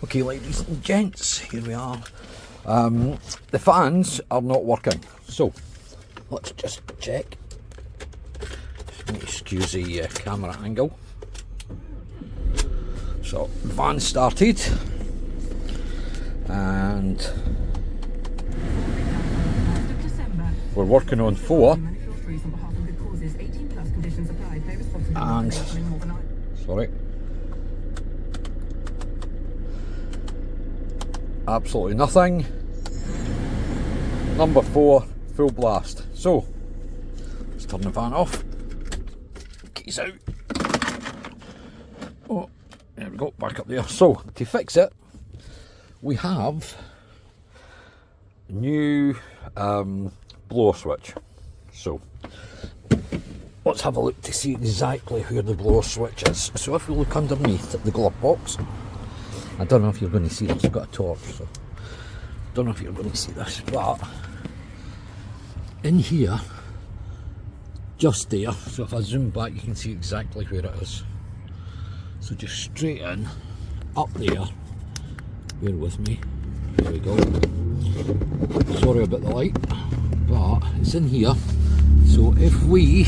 Okay, ladies and gents, here we are. The fans are not working, so let's just check. Excuse the camera angle. So, van started, and we're working on 4. And sorry. Absolutely nothing. Number 4, full blast. So, let's turn the fan off. Keys out. Oh, there we go, back up there. So, to fix it, we have a new blower switch. So, let's have a look to see exactly where the blower switch is. So, if we look underneath the glove box, I don't know if you're going to see this, I've got a torch, so I don't know if you're going to see this, but in here, just there, so if I zoom back you can see exactly where it is. So just straight in, up there, bear with me, there we go. Sorry about the light, but it's in here. So if we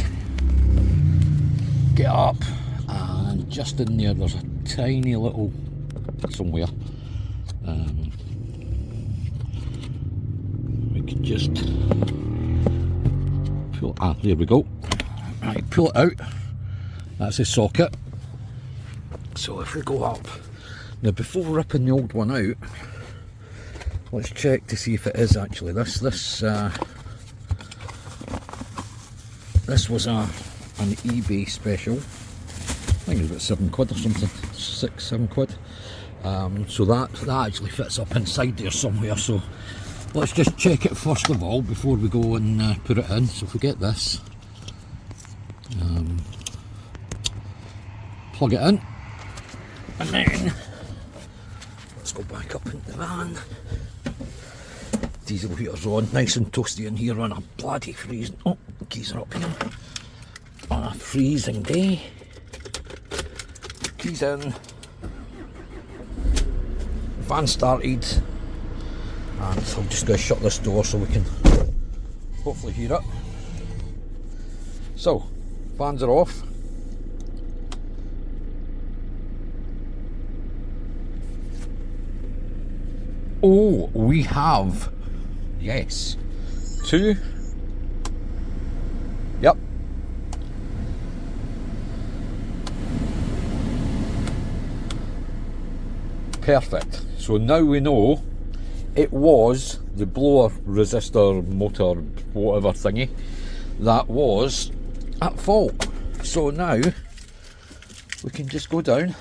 get up, and just in there there's a tiny little somewhere, we can just pull, there we go, right, pull it out, that's a socket. So if we go up, now before ripping the old one out, let's check to see if it is actually this was an eBay special. I think it was about £7 or something, 6-7 quid. So that actually fits up inside there somewhere, so let's just check it first of all before we go and put it in. So if we get this, plug it in, and then let's go back up into the van. Diesel heater's on, nice and toasty in here on a bloody freezing, oh, keys are up here, on a freezing day. Keys in, van started, and so I'm just going to shut this door so we can hopefully hear it. So, fans are off. Oh, we have, yes, 2, yep. Perfect. So now we know it was the blower resistor motor whatever thingy that was at fault. So now we can just go down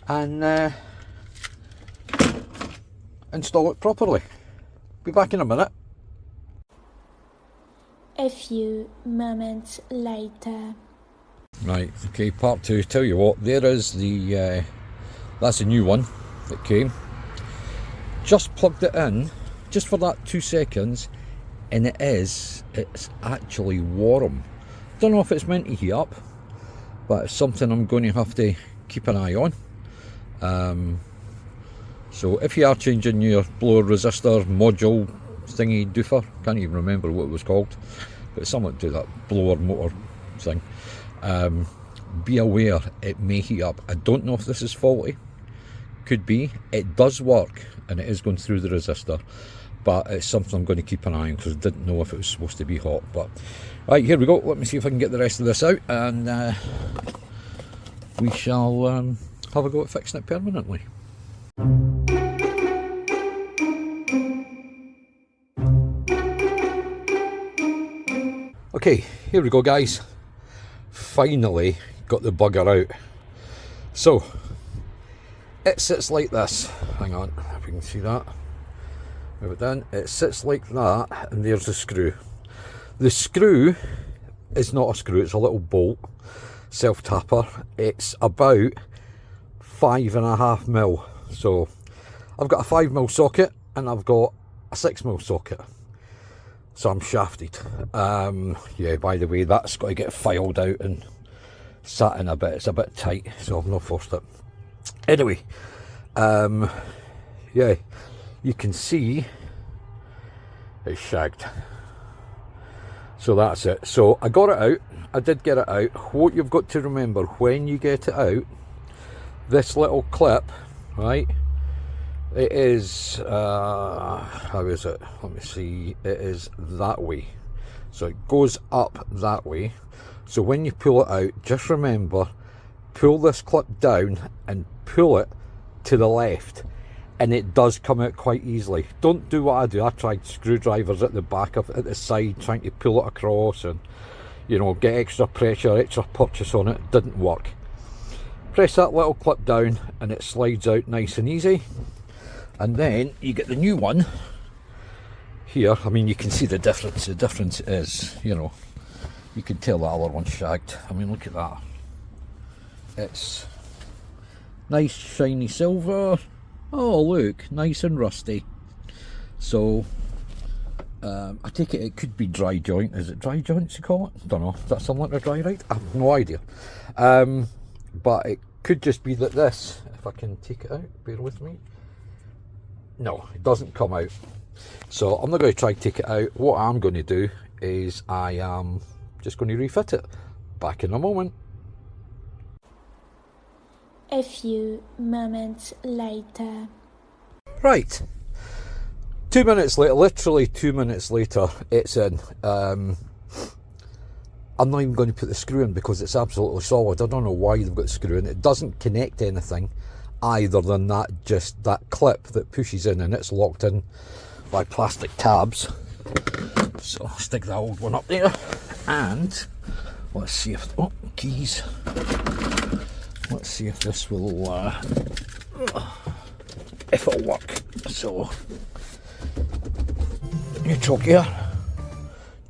and install it properly. Be back in a minute. A few moments later. Right, okay, part 2. Tell you what, there is the that's a new one that came. Just plugged it in, just for that 2 seconds, and it's actually warm. Don't know if it's meant to heat up, but it's something I'm going to have to keep an eye on. So if you are changing your blower resistor module thingy doofer, can't even remember what it was called, but it's something to that blower motor thing, be aware it may heat up. I don't know if this is faulty, could be. It does work and it is going through the resistor, but it's something I'm going to keep an eye on because I didn't know if it was supposed to be hot. But right, here we go. Let me see if I can get the rest of this out, and we shall have a go at fixing it permanently. Okay, here we go guys, finally got the bugger out. So it sits like this, hang on if you can see that, move it down, it sits like that, and there's the screw. The screw is not a screw, it's a little bolt, self-tapper. It's about 5.5mm, so I've got a 5mm socket and I've got a 6mm socket. So I'm shafted. Yeah, by the way, that's got to get filed out and sat in a bit. It's a bit tight, so I've not forced it. Anyway, Yeah, you can see it's shagged. So that's it. So I got it out. I did get it out. What you've got to remember when you get it out, this little clip, right, it is, how is it? Let me see. It is that way. So it goes up that way. So when you pull it out, just remember, pull this clip down and pull it to the left. And it does come out quite easily. Don't do what I do. I tried screwdrivers at the back of at the side, trying to pull it across and, you know, get extra pressure, extra purchase on it. Didn't work. Press that little clip down and it slides out nice and easy. And then you get the new one here. I mean, you can see the difference. The difference is, you know, you can tell the other one's shagged. I mean, look at that. It's nice shiny silver. Oh look, nice and rusty. So I take it could be dry joint. Is it dry joints you call it? Don't know. Is that something like a dry ride? I have no idea. But it could just be that this, if I can take it out, bear with me. No, it doesn't come out. So I'm not going to try to take it out. What I'm going to do is I am just going to refit it. Back in a moment. A few moments later. Right. 2 minutes later, literally 2 minutes later, it's in. I'm not even going to put the screw in because it's absolutely solid. I don't know why they've got the screw in. It doesn't connect to anything either than that, just that clip that pushes in, and it's locked in by plastic tabs. So I'll stick that old one up there, and let's see if, oh, keys. Let's see if this will, if it'll work. So, neutral gear,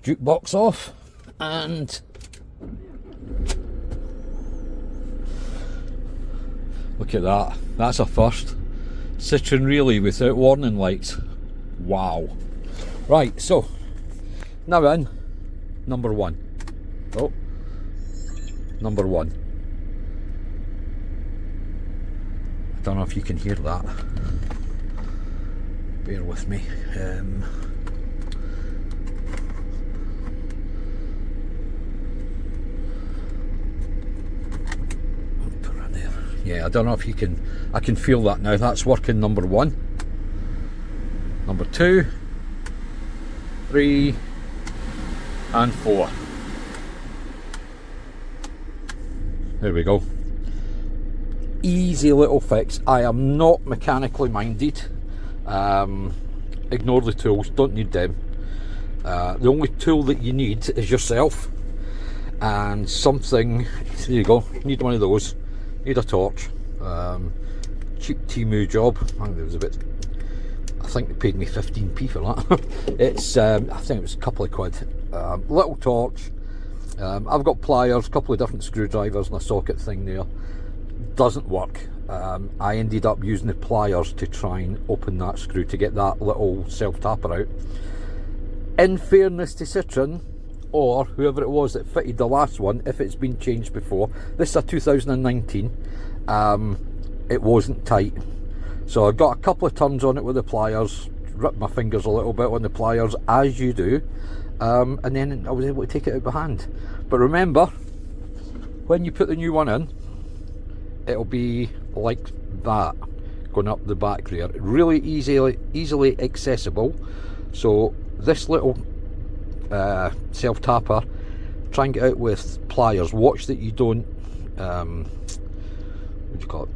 jukebox off, and look at that. That's a first. Citroen relay without warning lights. Wow. Right, so now in number one. Oh, number one. I don't know if you can hear that. Bear with me. Put it there. Yeah, I don't know if you can. I can feel that now. That's working. Number one. Number 2, 3, and 4. There we go. Easy little fix. I am not mechanically minded. Ignore the tools, don't need them. The only tool that you need is yourself and something. There you go, need one of those, need a torch. Cheap Temu job. I think they paid me 15p for that. It's I think it was a couple of quid. Little torch. I've got pliers, a couple of different screwdrivers and a socket thing there. Doesn't work. I ended up using the pliers to try and open that screw to get that little self-tapper out. In fairness to Citroen, or whoever it was that fitted the last one, if it's been changed before, this is a 2019, it wasn't tight. So I got a couple of turns on it with the pliers, ripped my fingers a little bit on the pliers, as you do, and then I was able to take it out by hand. But remember, when you put the new one in, it'll be like that, going up the back there. Really easily accessible. So this little self-tapper, try and get out with pliers. Watch that you don't, what do you call it,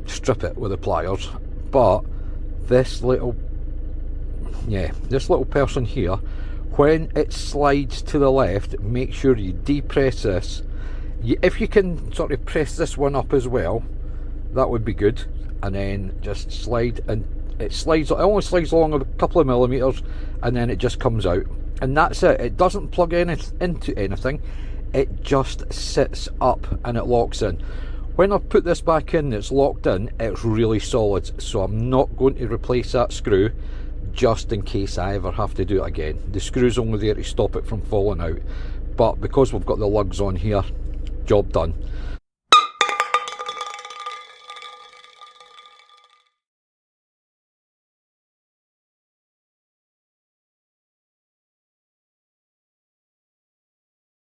strip it with the pliers. But this little, this little person here, when it slides to the left, make sure you depress this. If you can sort of press this one up as well, that would be good. And then just slide, and it only slides along a couple of millimeters, and then it just comes out. And that's it. It doesn't plug into anything. It just sits up and it locks in. When I've put this back in, it's locked in, it's really solid. So I'm not going to replace that screw just in case I ever have to do it again. The screw's only there to stop it from falling out. But because we've got the lugs on here, job done.